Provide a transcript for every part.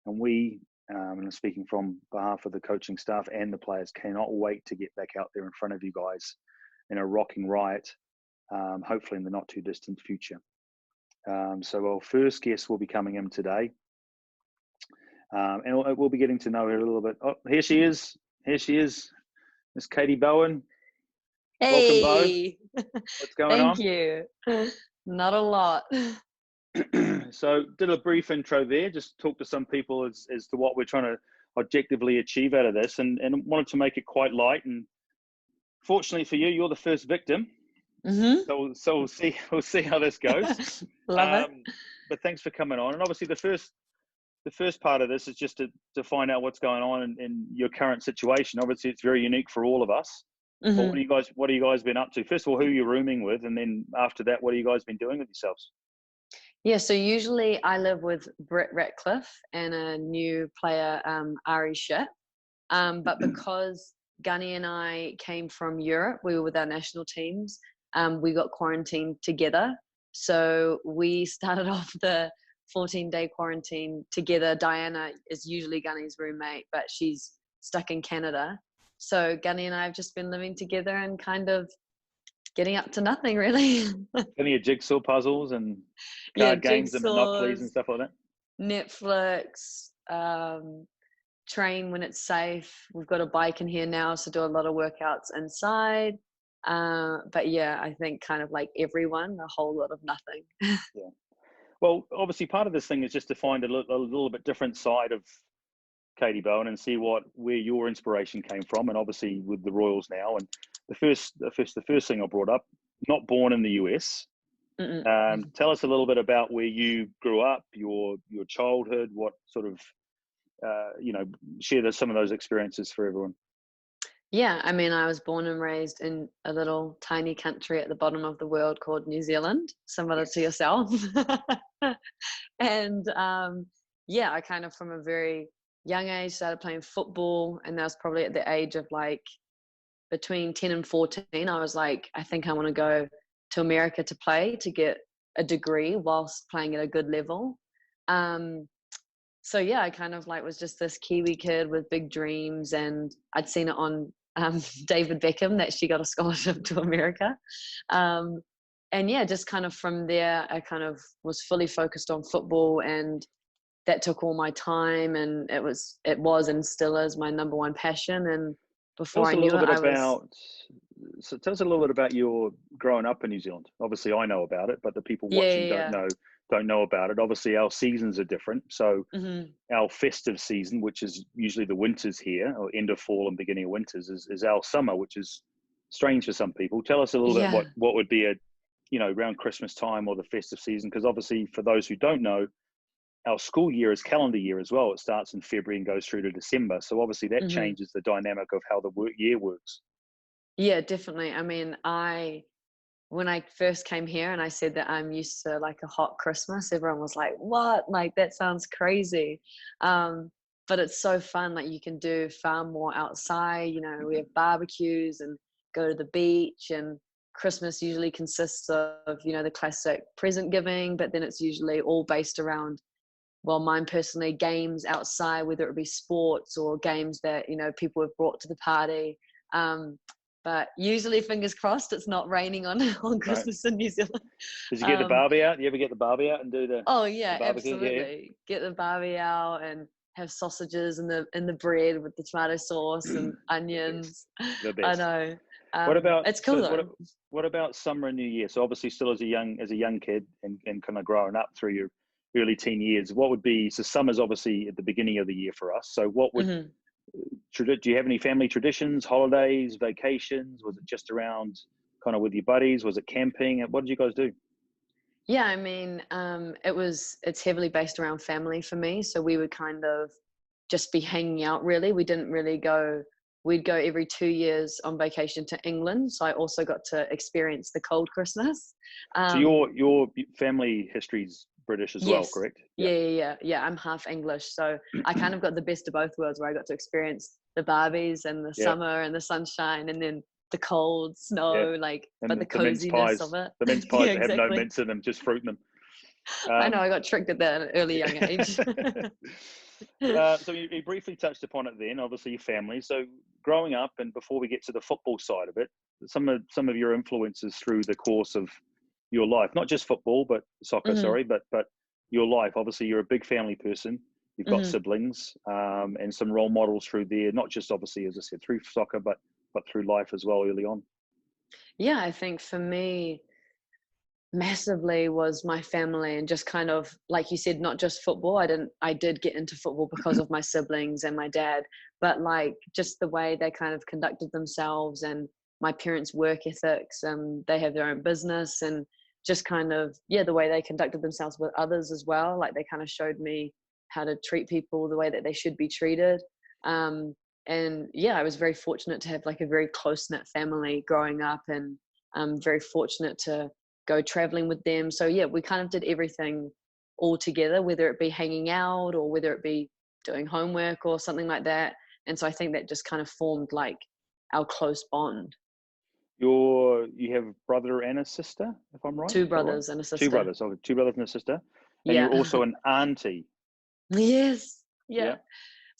And we, and I'm speaking from behalf of the coaching staff and the players, cannot wait to get back out there in front of you guys in a rocking riot, hopefully in the not too distant future. So our first guest will be coming in today, and we'll be getting to know her a little bit. Oh, here she is. Here she is, Miss Katie Bowen. Welcome, Bo. Hey, What's going thank on? you. Not a lot. So did a brief intro there, just talk to some people as to what we're trying to objectively achieve out of this, and wanted to make it quite light. And fortunately for you, you're the first victim. Mm-hmm. So we'll see how this goes. Love it. But thanks for coming on. And obviously the first part of this is just to find out what's going on in your current situation. Obviously it's very unique for all of us. But Mm-hmm. what have you guys been up to? First of all, who are you rooming with, and then after that, what have you guys been doing with yourselves? Yeah, so usually I live with Brett Ratcliffe and a new player, Ari Ship. But because Gunny and I came from Europe, we were with our national teams, we got quarantined together. So we started off the 14-day quarantine together. Diana is usually Gunny's roommate, but she's stuck in Canada. So Gunny and I have just been living together and kind of getting up to nothing, really. Any jigsaw puzzles and Yeah, card games and monopolies and jigsaws, stuff like that? Netflix, train when it's safe. We've got a bike in here now, so do a lot of workouts inside. But yeah, I think kind of like everyone, a whole lot of nothing. Yeah. Well, obviously, part of this thing is just to find a little bit different side of Katie Bowen and see where your inspiration came from. And obviously, with the Royals now, and the first thing I brought up, not born in the US. Tell us a little bit about where you grew up, your childhood, what sort of share some of those experiences for everyone. Yeah, I mean, I was born and raised in a little tiny country at the bottom of the world called New Zealand, similar to yourself. And yeah, I kind of from a very young age started playing football, and that was probably at the age of like between 10 and 14. I was like, I think I want to go to America to play to get a degree whilst playing at a good level. So yeah, I kind of like was just this Kiwi kid with big dreams, and I'd seen it on David Beckham that she got a scholarship to America. And yeah, just kind of from there, I kind of was fully focused on football, and that took all my time, and it was and still is my number one passion. And Tell before us I a knew little it, bit I was about. So tell us a little bit about your growing up in New Zealand. Obviously, I know about it, but the people yeah, watching yeah, don't know about it. Obviously, our seasons are different. So yeah. Mm-hmm. our festive season, which is usually the winters here, or end of fall and beginning of winters, is our summer, which is strange for some people. Tell us a little bit Yeah. what would be around Christmas time or the festive season, because obviously for those who don't know, our school year is calendar year as well. It starts in February and goes through to December. So obviously that Mm-hmm. changes the dynamic of how the year works. Yeah, definitely. I mean, when I first came here and I said that I'm used to like a hot Christmas, everyone was like, what? Like, that sounds crazy. But it's so fun. Like, you can do far more outside. You know, we have barbecues and go to the beach. And Christmas usually consists of, you know, the classic present giving, but then it's usually all based around, well, mine personally, games outside, whether it be sports or games that, you know, people have brought to the party. But usually, fingers crossed, it's not raining on No. Christmas in New Zealand. Did you get the Barbie out? You ever get the Barbie out and do the Oh yeah, barbecue? Yeah, absolutely. Get the Barbie out and have sausages in the bread with the tomato sauce yeah. and The best. onions. The I best. know. What about It's cool though. what about summer and New Year? So obviously still as a young kid and kind of growing up through your early teen years, what would be, so summer's obviously at the beginning of the year for us. So what would Hmm. do you have any family traditions, holidays, vacations? Was it just around kind of with your buddies? Was it camping? What did you guys do? Yeah, I mean, it's heavily based around family for me. So we would kind of just be hanging out really. We didn't really go, we'd go every 2 years on vacation to England. So I also got to experience the cold Christmas. So Um, your family history's British as well, yes. correct? Yeah. Yeah. I'm half English. So I kind of got the best of both worlds where I got to experience the Barbies and the Yeah. summer and the sunshine and then the cold Yeah. snow, like, but And the the mince coziness of pies, it. the mince pies Yeah, that have no exactly. mince in them, just fruit in them. I know Um, I got tricked at that at an early young age. yeah. So you briefly touched upon it then, obviously your family. So growing up, and before we get to the football side of it, some of your influences through the course of your life, not just football, but soccer, Hmm. sorry, but your life. Obviously, you're a big family person. You've got Hmm. siblings, and some role models through there, not just obviously, as I said, through soccer, but through life as well early on. Yeah, I think for me, massively was my family, and just kind of like you said, not just football. I did get into football because of my siblings and my dad, but like just the way they kind of conducted themselves, and my parents' work ethics. They have their own business, and just kind of, yeah, the way they conducted themselves with others as well. Like they kind of showed me how to treat people the way that they should be treated. um and yeah, I was very fortunate to have like a very close knit family growing up, and I'm very fortunate to go traveling with them. So yeah, we kind of did everything all together, whether it be hanging out or whether it be doing homework or something like that. And so I think that just kind of formed like our close bond. You have a brother and a sister, if I'm right. Two Is that right? brothers and a Two sister. brothers. Oh, two brothers and a sister, and Yeah. you're also an auntie. Yes. Yeah. Yeah.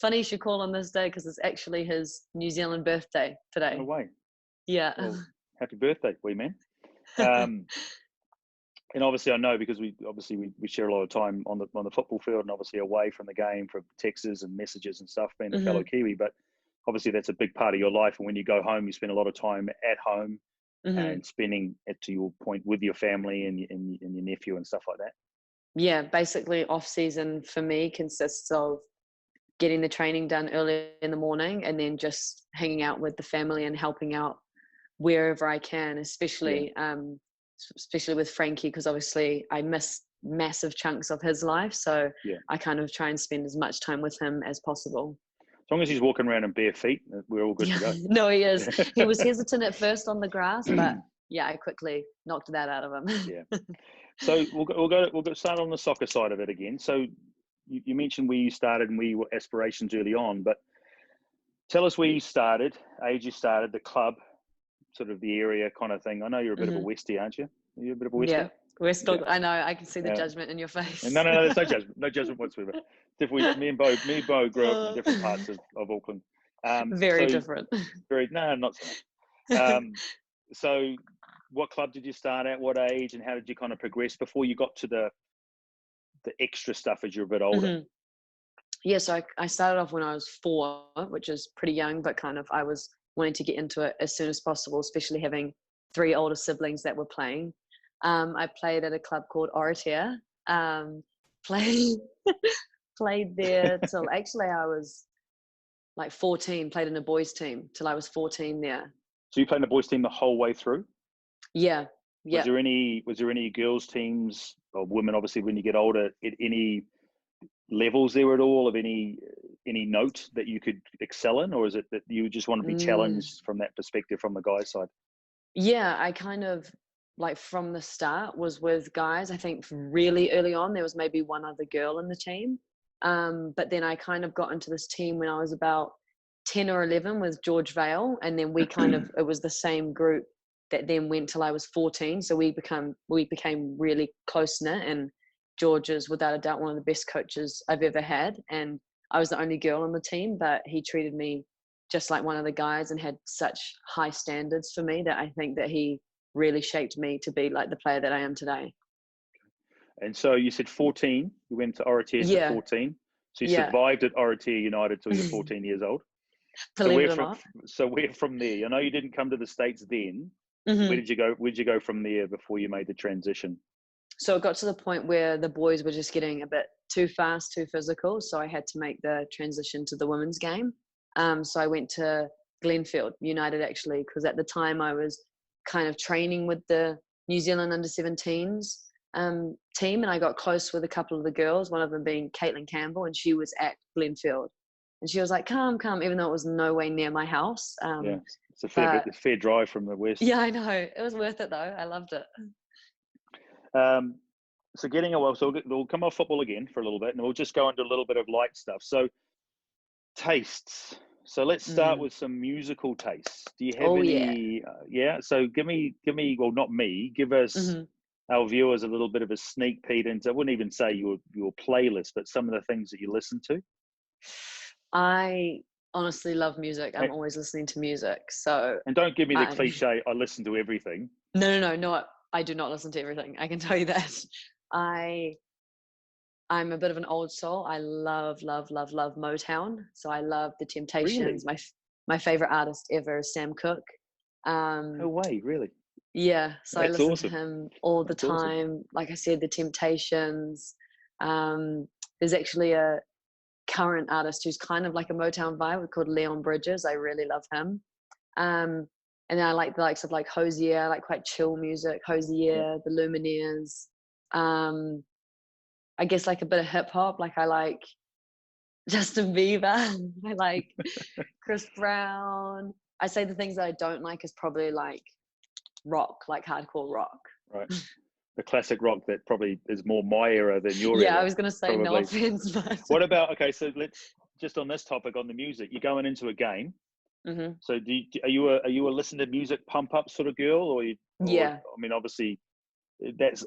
Funny you should call on this day because it's actually his New Zealand birthday No today. way. Yeah. Well, happy birthday, wee man. Um, and obviously, I know because we share a lot of time on the football field, and obviously away from the game for texts and messages and stuff, being a fellow Hmm. Kiwi. But obviously, that's a big part of your life. And when you go home, you spend a lot of time at home Hmm. and spending it, to your point, with your family and your nephew and stuff like that. Yeah. Basically, off season for me consists of getting the training done early in the morning and then just hanging out with the family and helping out wherever I can, Yeah, especially with Frankie, because obviously I miss massive chunks of his life. So yeah. I kind of try and spend as much time with him as possible. As long as he's walking around in bare feet, we're all good Yeah, to go. no, he is. He was hesitant at first on the grass, but yeah, I quickly knocked that out of him. Yeah. So we'll go start on the soccer side of it again. So you mentioned where you started and where your aspirations early on, but tell us where you started, age you started, the club, sort of the area kind of thing. I know you're a bit of a Hmm. Westie, aren't you? Are you a bit of a Yeah, Westie? we're Yeah. still. I know. I can see the Yeah. judgment in your No, face. no, no. There's no judgment whatsoever. Different. Me and Bo grew up in Uh, different parts of Auckland. very So different. very no, not so much. Um, so what club did you start at? What age, and how did you kind of progress before you got to the extra stuff as you're a bit older? Hmm. Yeah, so I started off when I was 4, which is pretty young, but kind of I was wanting to get into it as soon as possible, especially having 3 older siblings that were playing. I played at a club called Oratia. Played played there till actually I was like 14. Played in a boys' team till I was 14 there. So you played in the boys team the whole way through? Yeah, Was yeah. there any girls teams or women, obviously, when you get older, at any levels there at all of any note that you could excel in, or is it that you just want to be Mm. challenged from that perspective from the guys' side? Yeah, I kind of like from the start was with guys. I think really early on there was maybe one other girl in the team. But then I kind of got into this team when I was about 10 or 11 with George Vale, and then we kind of it was the same group that then went till I was 14. So we became really close knit, and George is without a doubt one of the best coaches I've ever had. And I was the only girl on the team, but he treated me just like one of the guys and had such high standards for me that I think that he really shaped me to be like the player that I am today. And so you said 14, you went to Oratia at Yeah, 14. So you yeah. survived at Oratia United till you're 14 years old. So Believe we're it or from not. so we're from there. I know you didn't come to the States then. Where Hmm. did you go? Where did you go from there before you made the transition? So it got to the point where the boys were just getting a bit too fast, too physical. So I had to make the transition to the women's game. So I went to Glenfield United actually, because at the time I was kind of training with the New Zealand under 17s team, and I got close with a couple of the girls, one of them being Caitlin Campbell, and she was at Glenfield. And she was like, come, come, even though it was no way near my house. Yeah, it's a fair bit, But it's a fair drive from the west. yeah, I know. It was worth it though. I loved it. Um, so getting away, so we'll come off football again for a little bit, and we'll just go into a little bit of light stuff. So tastes. So let's start Mm. with some musical tastes. Do you have Oh, yeah. any? Yeah. So give me. Well, not me. Give us Hmm. our viewers a little bit of a sneak peek into. I wouldn't even say your playlist, but some of the things that you listen to. I honestly love music. I'm And, always listening to music. So and don't give me the I, cliche, I listen to everything. no, I do not listen to everything. I can tell you that. I I'm a bit of an old soul. I love, love, love, love Motown. So I love the Really? Temptations. My favorite artist ever is Sam Cooke. No Um, way, really. yeah, so I That's listen to awesome. him all the That's awesome. time. Like I said, the Temptations. There's actually a current artist who's kind of like a Motown vibe called Leon Bridges. I really love him. Um, and then I like the likes of like Hosier, like quite chill music, Yeah. Hosier, the Lumineers. Um, I guess like a bit of hip hop. Like I like Justin Bieber. I like Chris Brown. I say the things that I don't like is probably like rock, like hardcore rock. Right. The classic rock that probably is more my era than your Yeah, I era, was gonna say no probably. offense, but What about, okay, so let's just on this topic on the music, you're going into a game. mm-hmm. So are you a listen to music pump up sort of girl, or Yeah. I mean, obviously that's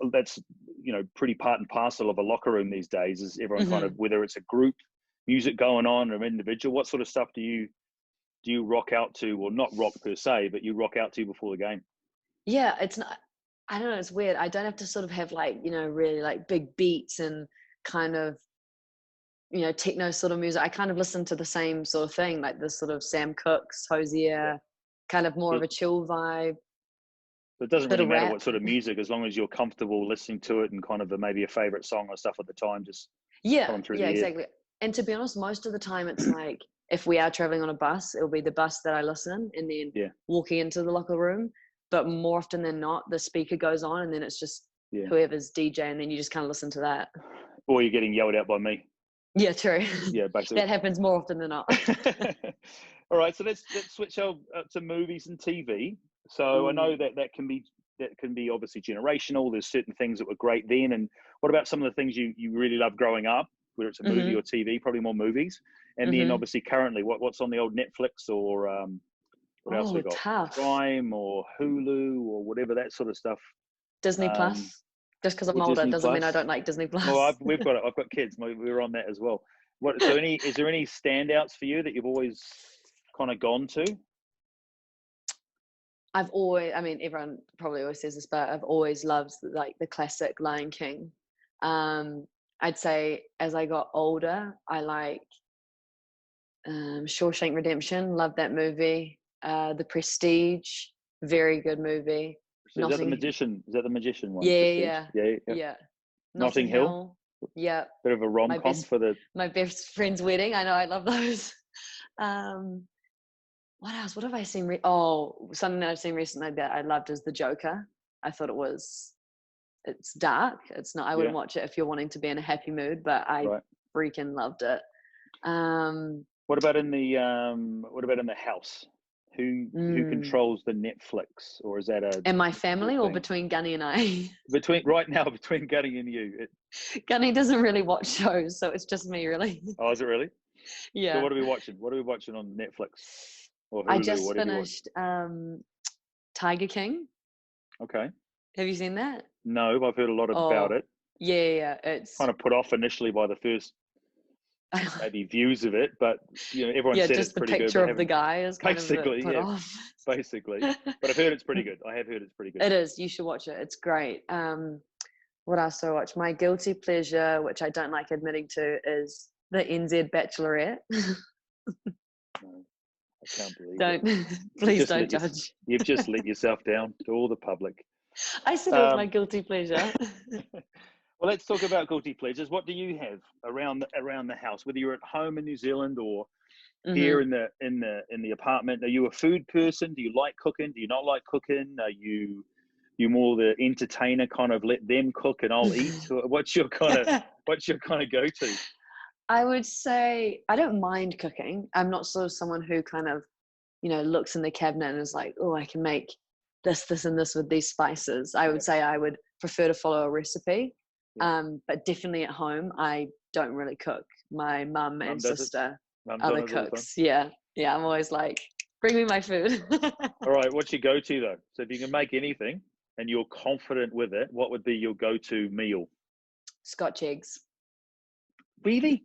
pretty part and parcel of a locker room these days, is everyone kind of, Mm-hmm. whether it's a group music going on or individual, what sort of stuff do you rock out to, or not rock per se, but you rock out to before the game? Yeah, it's not, I don't know, it's weird. I don't have to sort of have like, really like big beats and kind of, techno sort of music. I kind of listen to the same sort of thing, like this sort of Sam Cooke's, Yeah. Hosier, kind of more So of a chill vibe, it doesn't bit really of matter rap. what sort of music, as long as you're comfortable listening to it and kind of maybe a favorite song or stuff at the time, just Yeah, coming through yeah, the ear. exactly. And to be honest, most of the time it's like if we are traveling on a bus, it'll be the bus that I listen and then Yeah, walking into the locker room. But more often than not, the speaker goes on and then it's just yeah. whoever's DJ and then you just kind of listen to that. Or you're getting yelled at by me. Yeah, true. Yeah, basically. That happens more often than not. All right, so let's switch over to movies and TV. So I know Ooh. that can be obviously generational. There's certain things that were great then, and what about some of the things you really loved growing up, whether it's a movie Mhm. or TV? Probably more movies. And then Mhm. obviously currently, what's on the old Netflix, or what else Oh, we got? tough. Prime or Hulu or whatever, that sort of stuff. Disney Um, Plus. Just because I'm or older Disney doesn't mean I Plus. don't like Disney Well, Plus. I've got kids. We're on that as well. Is there any standouts for you that you've always kind of gone to? I mean, everyone probably always says this, but I've always loved like the classic Lion King. Um, I'd say as I got older, I like Shawshank Redemption. Love that movie. The Prestige, very good movie. Is that the Notting, magician? Is that the magician one? yeah, Prestige. yeah, Yeah, yeah. yeah. Notting Notting Hill. Hill, yeah. Bit of a rom My com best for the. my best friend's wedding. I know, I love those. Um, what else? What have I seen? Something that I've seen recently that I loved is The Joker. I thought it's dark. It's not. I Yeah. wouldn't watch it if you're wanting to be in a happy mood, but I Right. freaking loved it. Um, What about in the house? Who mm, controls the Netflix, or is that a and my your family, or thing? between Gunny and I. Between right now, between Gunny and you. Gunny doesn't really watch shows, so it's just me, really. Oh, is it really? So Yeah, what are we watching? What are we watching on Netflix or I Hulu? just Whatever you watch. finished Tiger King. Okay. Have you seen that? No, I've heard a lot about Oh, it. yeah. It's Kind of put off initially by the first maybe views of it, but everyone yeah, said it's just the pretty good, picture but I of the haven't. guy is kind of a bit Basically, put yeah, off. basically. But I've heard it's pretty good. I have heard it's pretty good. It is. You should watch it. It's great. What else do I watch? My guilty pleasure, which I don't like admitting to, is the NZ Bachelorette. No, I can't believe that. Don't, You've please just don't let your, judge. you've just let yourself down to all the public. I said it was my Um, guilty pleasure. well, let's talk about guilty pleasures. What do you have around the house, whether you're at home in New Zealand or here Hmm. in the apartment? Are you a food person? Do you like cooking? Do you not like cooking? Are you more the entertainer, kind of let them cook and I'll eat? What's your kind of go to? I would say I don't mind cooking. I'm not sort of someone who kind of, looks in the cabinet and is like, oh, I can make this, and this with these spices. I Yeah, would say I would prefer to follow a recipe. yeah. But definitely at home, I don't really cook. My mum and Mum does it. sister Mum's are on the it all the time. cooks. Yeah. Yeah. I'm always like, bring me my food. All right, what's your go-to though? So if you can make anything and you're confident with it, what would be your go-to meal? Scotch eggs. Really?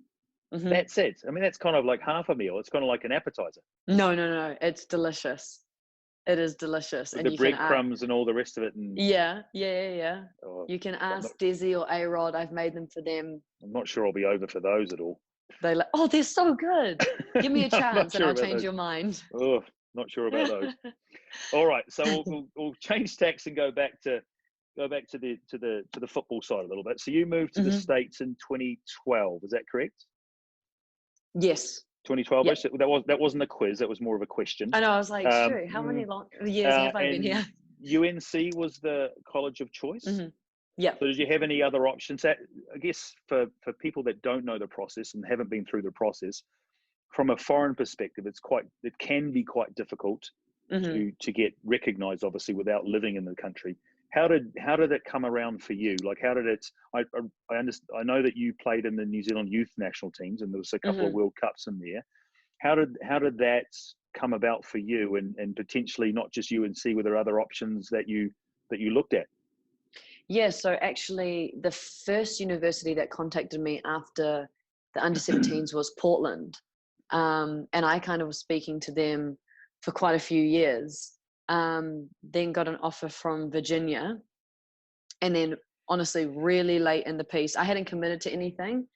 Hmm. That's it. I mean, that's kind of like half a meal. It's kind of like an appetizer No, no, no. It's delicious. It is delicious, with and the you can add. breadcrumbs and all the rest of it. And Yeah, yeah, yeah, yeah. oh, You can I'm not, ask Desi or A Rod. I've made them for them. I'm not sure I'll be over for those at all. They like, oh, they're so good. Give me No, a I'm not chance, and sure I'll about change those. your mind. Oh, not sure about those. All right, so we'll change tacks and go back to the football side a little bit. So you moved to the Hmm. States in 2012. Is that correct? Yes. 2012. Yep. That wasn't a quiz. That was more of a question. I know. I was like, Um, shoot, how mm, many years have I been and here? UNC was the college of choice. Hmm. Yep. So did you have any other options? That, I guess for people that don't know the process and haven't been through the process, from a foreign perspective, it can be quite difficult Hmm. to get recognised, obviously, without living in the country. How did it come around for you? Like, how did it? I know that you played in the New Zealand youth national teams, and there was a couple of Hmm. World Cups in there. How did that come about for you, and potentially not just UNC? Were there other options that you looked at? Yeah. So actually, the first university that contacted me after the under 17s was Portland, and I kind of was speaking to them for quite a few years. Then got an offer from Virginia, and then honestly, really late in the piece, I hadn't committed to anything,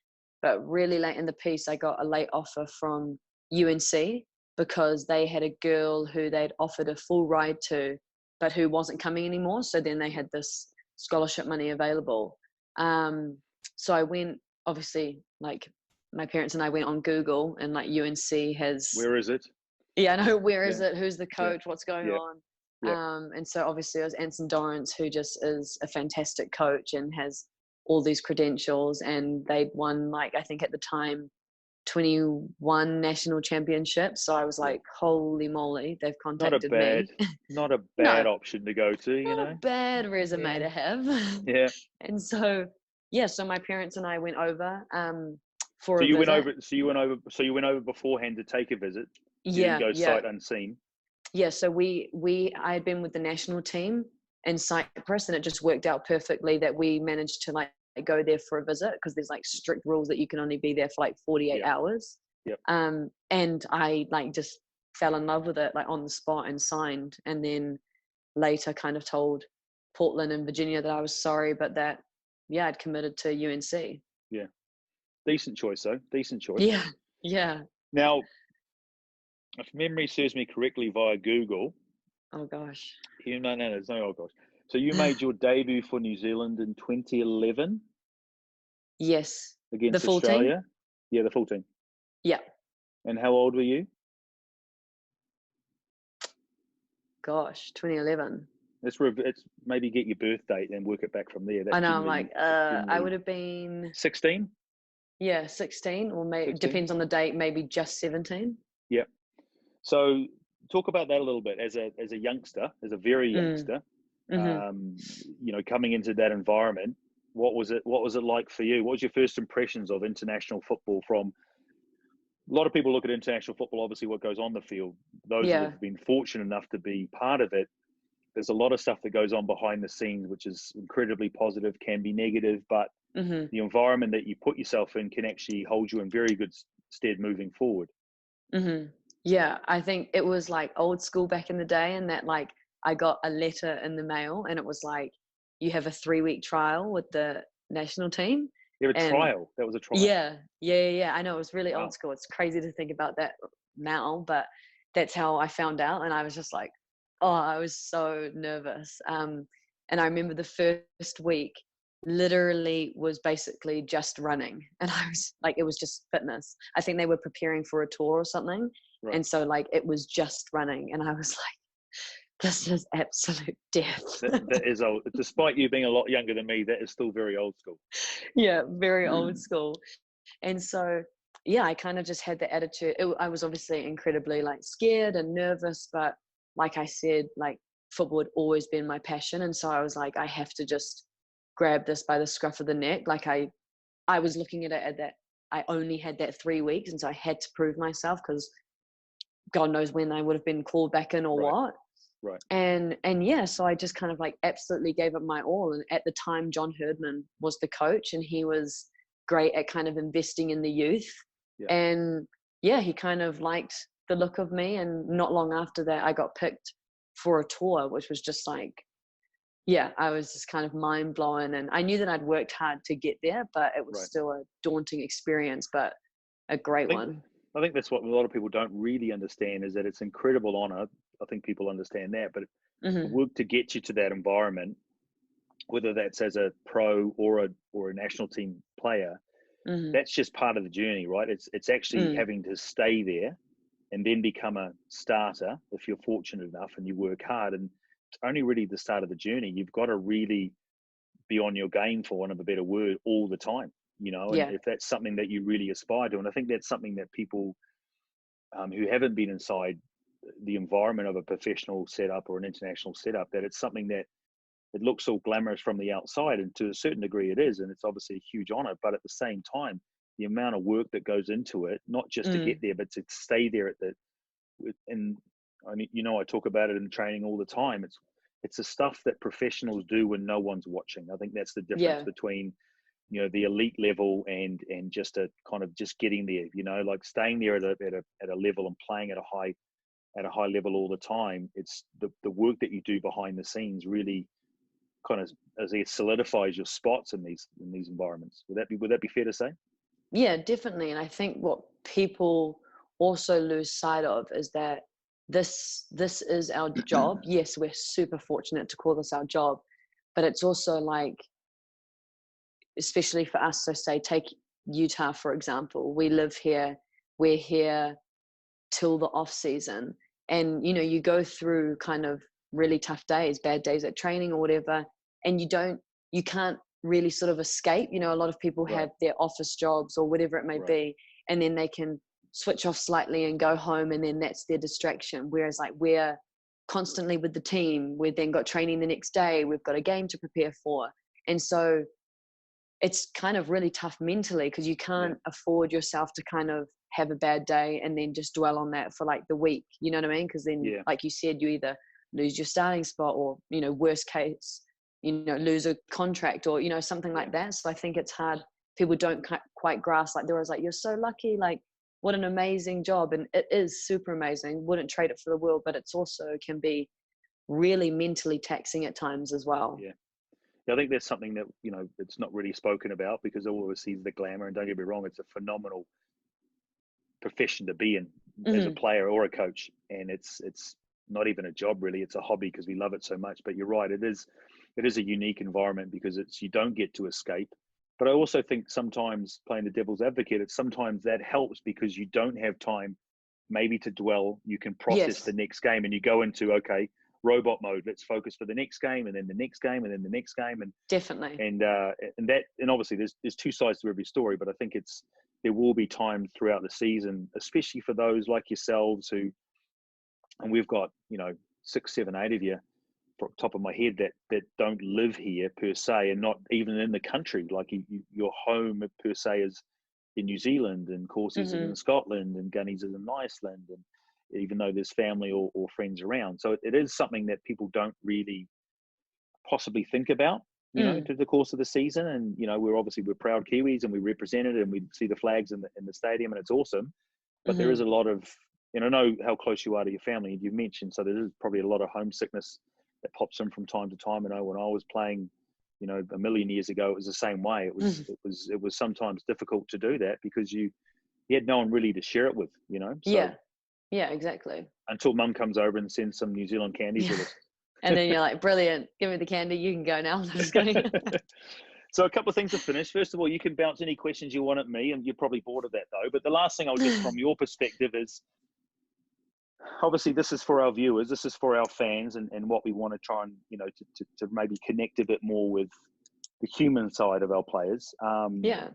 but really late in the piece, I got a late offer from UNC because they had a girl who they'd offered a full ride to, but who wasn't coming anymore. So then they had this scholarship money available. Um, so I went, obviously, like my parents and I went on Google, and like UNC has, Where is it? yeah, I know, where is Yeah, it? Who's the yeah, coach? What's going yeah, on? yeah. And so obviously it was Anson Dorrance, who just is a fantastic coach and has all these credentials. And they'd won, like, I think at the time, 21 national championships. So I was Yeah. like, holy moly, they've Not a contacted bad, me. not a No, bad option to go to, you not know. a bad resume Yeah, to have. yeah. And so, yeah, so my parents and I went over for So a you went visit. over. So you went over. So you went over beforehand to take a visit. You didn't Yeah, go yeah. sight unseen. Yeah, so I had been with the national team in Cyprus, and it just worked out perfectly that we managed to like go there for a visit, because there's like strict rules that you can only be there for like 48 Yeah. hours. Yep. And I like just fell in love with it like on the spot and signed, and then later kind of told Portland and Virginia that I was sorry, but that yeah, I'd committed to UNC. Yeah. Decent choice, though. Decent choice. Yeah, yeah. Now, if memory serves me correctly via Google, Oh gosh. no, there's no oh gosh. So you made your debut for New Zealand in 2011 Yes. The against full team? Australia. Yeah, the full team. Yeah. And how old were you? Gosh, 2011. It's maybe get your birth date and work it back from there. I That's know, I'm generally like, that's I generally would have been, 16. yeah, 16, or maybe 16. depends on the date, maybe just 17. Yeah. So talk about that a little bit as a youngster, as a very Mm. youngster. Hmm. Coming into that environment, what was it like for you? What was your first impressions of international football? From a lot of people look at international football, obviously what goes on the field. Those that Yeah. have been fortunate enough to be part of it, there's a lot of stuff that goes on behind the scenes, which is incredibly positive, can be negative, but Hmm. the environment that you put yourself in can actually hold you in very good stead moving forward. Hmm. Yeah, I think it was like old school back in the day, and that like I got a letter in the mail, and it was like, you have a 3-week trial with the national team. You have a And trial. That was a trial. yeah, yeah, yeah. I know, it was really old Wow. school. It's crazy to think about that now, but that's how I found out, and I was just like, oh, I was so nervous. And I remember the first week literally was basically just running, and I was like, it was just fitness. I think they were preparing for a tour or something, Right. and so like it was just running, and I was like, this is absolute death. That is old. Despite you being a lot younger than me, that is still very old school. Yeah, very old school. And so, yeah, I kind of just had the attitude. I was obviously incredibly like scared and nervous, but like I said, like football had always been my passion. And so I was like, I have to just grab this by the scruff of the neck. Like I was looking at it at that, I only had that 3 weeks. And so I had to prove myself, because God knows when I would have been called back in or Right. what. Right. And yeah, so I just kind of like absolutely gave it my all. And at the time, John Herdman was the coach, and he was great at kind of investing in the youth. Yeah. And yeah, he kind of liked the look of me. And not long after that, I got picked for a tour, which was just like, yeah, I was just kind of mind blown. And I knew that I'd worked hard to get there, but it was Right. still a daunting experience, but a great I think one. I think that's what a lot of people don't really understand is that it's incredible honor. I think people understand that, but the Hmm. work to get you to that environment, whether that's as a pro or a national team player, Hmm. that's just part of the journey, right? It's actually Mm. having to stay there and then become a starter if you're fortunate enough and you work hard. And it's only really the start of the journey. You've got to really be on your game, for want of a better word, all the time. And Yeah. if that's something that you really aspire to, and I think that's something that people who haven't been inside the environment of a professional setup or an international setup, that it's something that it looks all glamorous from the outside, and to a certain degree it is, and it's obviously a huge honor. But at the same time, the amount of work that goes into it, not just to get Mm. there, but to stay there at the, and I mean, I talk about it in training all the time. It's the stuff that professionals do when no one's watching. I think that's the difference Yeah. between the elite level and just a kind of just getting there. Like staying there at a level and playing at a high level all the time. It's the work that you do behind the scenes really kind of, as it solidifies your spots in these environments. Would that be fair to say? Yeah, definitely. And I think what people also lose sight of is that this is our job. Yes, we're super fortunate to call this our job, but it's also like, especially for us, so say take Utah for example. We live here, we're here till the off season, and you go through kind of really tough days, bad days at training or whatever, and you can't really sort of escape. A lot of people Right, have their office jobs or whatever it may right, be, and then they can switch off slightly and go home, and then that's their distraction. Whereas like we're constantly with the team, we've then got training the next day, we've got a game to prepare for, and so it's kind of really tough mentally because you yeah, can't afford yourself to kind of have a bad day and then just dwell on that for like the week. You know what I mean? Because then, yeah, like you said, you either lose your starting spot or, worst case, lose a contract or, something yeah. like that. So I think it's hard. People don't quite grasp, like they're always like, you're so lucky. Like, what an amazing job. And it is super amazing. Wouldn't trade it for the world, but it's also can be really mentally taxing at times as well. Yeah. Yeah, I think that's something that it's not really spoken about because all of us sees the glamour. And don't get me wrong, it's a phenomenal profession to be in as a Hmm. player or a coach, and it's not even a job really. It's a hobby because we love it so much. But you're right, it is a unique environment because you don't get to escape. But I also think sometimes, playing the devil's advocate, it's sometimes that helps because you don't have time maybe to dwell. You can process the Yes, next game and you go into, okay, robot mode, let's focus for the next game, and then the next game, and then the next game. and definitely. and uh, and obviously there's two sides to every story, but I think there will be times throughout the season, especially for those like yourselves and we've got 6, 7, 8 of you, from top of my head, that don't live here per se, and not even in the country. Like your home per se is in New Zealand, and Courses is Hmm. in Scotland, and Gunnies is in Iceland, and even though there's family or friends around, so it is something that people don't really possibly think about, Mm. through the course of the season. And we're proud Kiwis, and we represent it, and we see the flags in the stadium, and it's awesome. But there is Hmm. a lot of, and I know how close you are to your family. You mentioned, so there is probably a lot of homesickness that pops in from time to time. I know when I was playing, a million years ago, it was the same way. It was Hmm. it was it was sometimes difficult to do that because you had no one really to share it with. So Yeah. Yeah, exactly. until Mum comes over and sends some New Zealand candies Yeah. with us. And then you're like, brilliant. Give me the candy. You can go now. I'm just kidding. So a couple of things to finish. First of all, you can bounce any questions you want at me, and you're probably bored of that though. But the last thing I'll just, from your perspective, is obviously this is for our viewers, this is for our fans, and what we want to try and to maybe connect a bit more with the human side of our players. Yeah.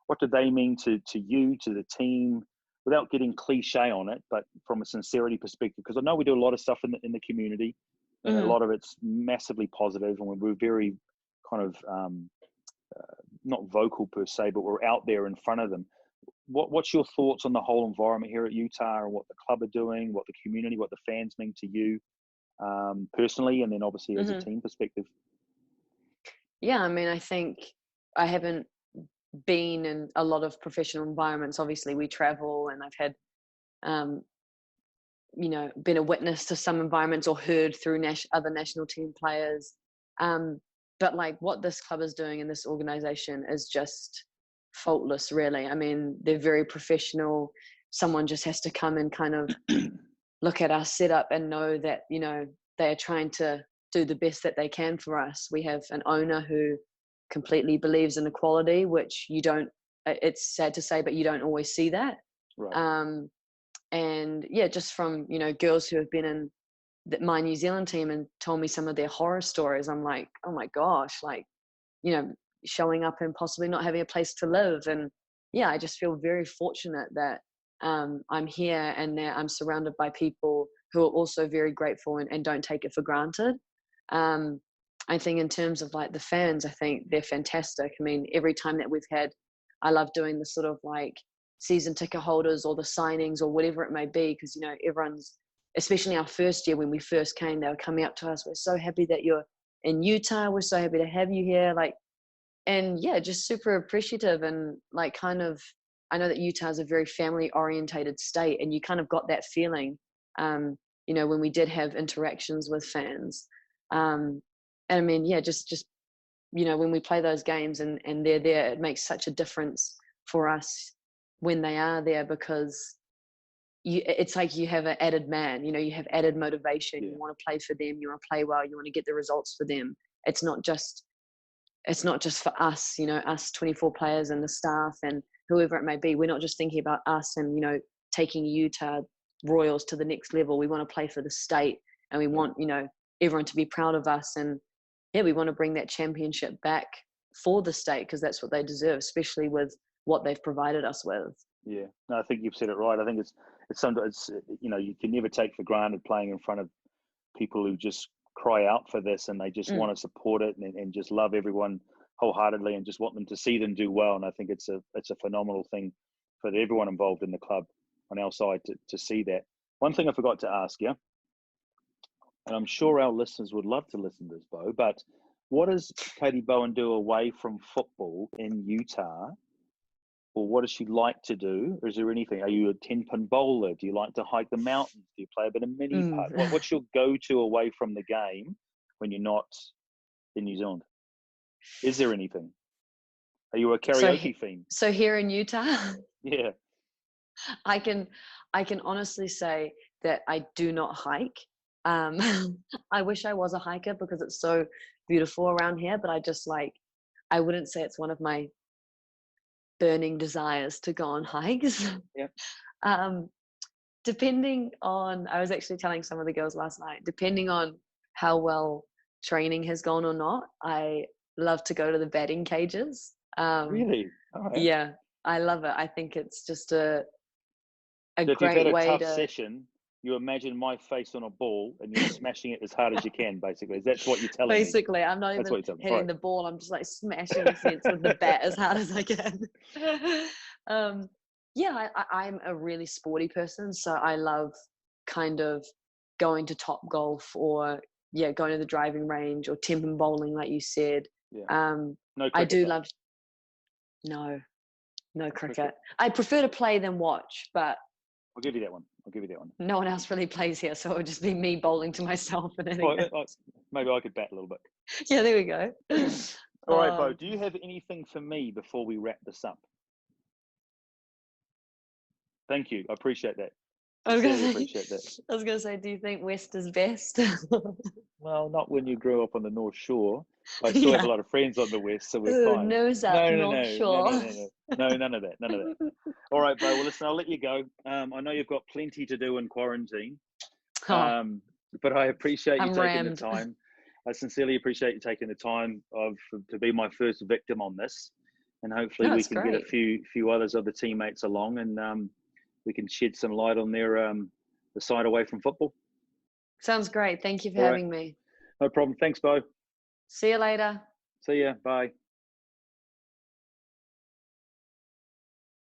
What do they mean to you, to the team, without getting cliche on it, but from a sincerity perspective? Because I know we do a lot of stuff in the community, and a Hmm. lot of it's massively positive, and we're very kind of not vocal per se, but we're out there in front of them. What's your thoughts on the whole environment here at Utah, and what the club are doing, what the community, what the fans mean to you, personally, and then obviously as a Hmm. team perspective? Yeah. I mean, I think I haven't been in a lot of professional environments. Obviously, we travel, and I've had, been a witness to some environments or heard through other national team players. But like what this club is doing in this organization is just faultless, really. I mean, they're very professional. Someone just has to come and kind of look at our setup and know that, they are trying to do the best that they can for us. We have an owner who completely believes in equality, which you don't, it's sad to say, but you don't always see that. Right. And yeah, just from, girls who have been in my New Zealand team and told me some of their horror stories, I'm like, oh my gosh, like, showing up and possibly not having a place to live. And yeah, I just feel very fortunate that I'm here and that I'm surrounded by people who are also very grateful and don't take it for granted. I think in terms of like the fans, I think they're fantastic. I mean, every time that I love doing the sort of like season ticket holders or the signings or whatever it may be, because, everyone's, especially our first year when we first came, they were coming up to us, we're so happy that you're in Utah, we're so happy to have you here. Like, and yeah, just super appreciative. And like, kind of, I know that Utah is a very family orientated state, and you kind of got that feeling, when we did have interactions with fans. And I mean, yeah, just when we play those games and they're there, it makes such a difference for us when they are there, because it's like you have an added man, you have added motivation. Yeah. You want to play for them, you want to play well, you want to get the results for them. It's not just for us, us 24 players and the staff and whoever it may be. We're not just thinking about us and, taking Utah Royals to the next level. We want to play for the state, and we want, everyone to be proud of us. And yeah, we want to bring that championship back for the state, because that's what they deserve, especially with what they've provided us with. Yeah, no, I think you've said it right. I think it's sometimes, you can never take for granted playing in front of people who just cry out for this, and they just want to support it and just love everyone wholeheartedly and just want them to see them do well. And I think it's a phenomenal thing for everyone involved in the club on our side to see that. One thing I forgot to ask you, and I'm sure our listeners would love to listen to this, Bo, but what does Katie Bowen do away from football in Utah? Or what does she like to do? Or is there anything? Are you a 10-pin bowler? Do you like to hike the mountains? Do you play a bit of mini putt? What's your go-to away from the game when you're not in New Zealand? Is there anything? Are you a karaoke fiend? So here in Utah, Yeah. I can honestly say that I do not hike. I wish I was a hiker because it's so beautiful around here, but I wouldn't say it's one of my burning desires to go on hikes. Yep. Depending on, I was actually telling some of the girls last night, depending on how well training has gone or not, I love to go to the batting cages. Really? All right. Yeah, I love it. I think it's just a So if you've great had a way tough to. session, you imagine my face on a ball and you're smashing it as hard as you can, basically. That's what you're telling me. Basically, I'm not That's even hitting the ball. I'm just like smashing the fence with the bat as hard as I can. Yeah, I'm a really sporty person, so I love kind of going to Top Golf or going to the driving range or 10-pin bowling, like you said. Yeah. No cricket, I do though. love. No cricket. I prefer to play than watch, but I'll give you that one. no one else really plays here, so it would just be me bowling to myself and hitting it. Maybe I could bat a little bit. Yeah, there we go. All right, Bo, do you have anything for me before we wrap this up? Thank you. I appreciate that. I appreciate that. I was going to say, do you think West is best? Well, not when you grew up on the North Shore. I still have a lot of friends on the West, so we're fine. Nose up, North Shore. No, none of that. All right, Bo, well, listen, I'll let you go. I know you've got plenty to do in quarantine, but I appreciate you taking the time. I sincerely appreciate you taking the time to be my first victim on this, and hopefully we can get a few others of the teammates along, and we can shed some light on the side away from football. Sounds great. Thank you for having me. No problem. Thanks, Bo. See you later. See ya. Bye.